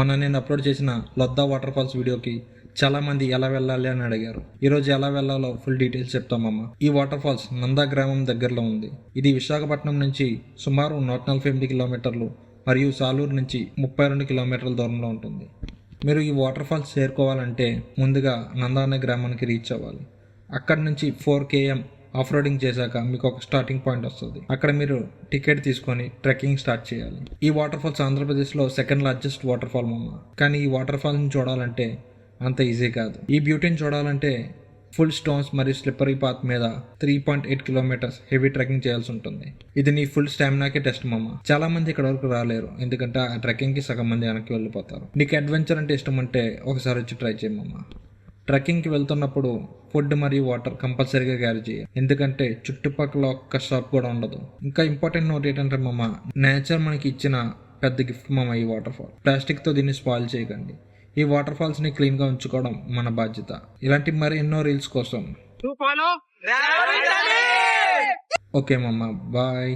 మొన్న నేను అప్లోడ్ చేసిన లొద్దా వాటర్ ఫాల్స్ వీడియోకి చాలా మంది ఎలా వెళ్ళాలి అని అడిగారు. ఈరోజు ఎలా వెళ్ళాలో ఫుల్ డీటెయిల్స్ చెప్తామమ్మా. ఈ వాటర్ ఫాల్స్ నందా గ్రామం దగ్గరలో ఉంది. ఇది విశాఖపట్నం నుంచి సుమారు 148 కిలోమీటర్లు మరియు సాలూరు నుంచి 32 కిలోమీటర్ల దూరంలో ఉంటుంది. మీరు ఈ వాటర్ ఫాల్స్ చేరుకోవాలంటే ముందుగా నందా అనే గ్రామానికి రీచ్ అవ్వాలి. అక్కడి నుంచి 4 km ఆఫ్ రోడింగ్ చేశాక మీకు ఒక స్టార్టింగ్ పాయింట్ వస్తుంది. అక్కడ మీరు టికెట్ తీసుకొని ట్రెక్కింగ్ స్టార్ట్ చేయాలి. ఈ వాటర్ ఫాల్స్ ఆంధ్రప్రదేశ్లో సెకండ్ లార్జెస్ట్ వాటర్ ఫాల్ అమ్మ. కానీ ఈ వాటర్ ఫాల్ని చూడాలంటే అంత ఈజీ కాదు. ఈ బ్యూటీని చూడాలంటే ఫుల్ స్టోన్స్ మరియు స్లిప్పరీ పాత్ మీద 3.8 కిలోమీటర్స్ హెవీ ట్రెక్కింగ్ చేయాల్సి ఉంటుంది. ఇది నీ ఫుల్ స్టామినాకి టెస్ట్ మమ్మ. చాలా మంది ఇక్కడ వరకు రాలేరు, ఎందుకంటే ఆ ట్రెక్కింగ్ కి సగం మంది వెనక్కి వెళ్ళిపోతారు. నీకు అడ్వెంచర్ అంటే ఇష్టం అంటే ఒకసారి వచ్చి ట్రై చేయమమ్మ. ట్రెక్కింగ్కి వెళ్తున్నప్పుడు ఫుడ్ మరియు వాటర్ కంపల్సరీగా క్యారీ చేయాలి, ఎందుకంటే చుట్టుపక్కల ఒక్క షాప్ కూడా ఉండదు. ఇంకా ఇంపార్టెంట్ నోట్ ఏంటంటే మమ్మ, నేచర్ మనకి ఇచ్చిన పెద్ద గిఫ్ట్ మమ్మ ఈ వాటర్ ఫాల్. ప్లాస్టిక్తో దీన్ని స్పాయిల్ చేయకండి. ఈ వాటర్ ఫాల్స్ని క్లీన్గా ఉంచుకోవడం మన బాధ్యత. ఇలాంటి మరి ఎన్నో రీల్స్ కోసం ఓకే మమ్మ, బాయ్.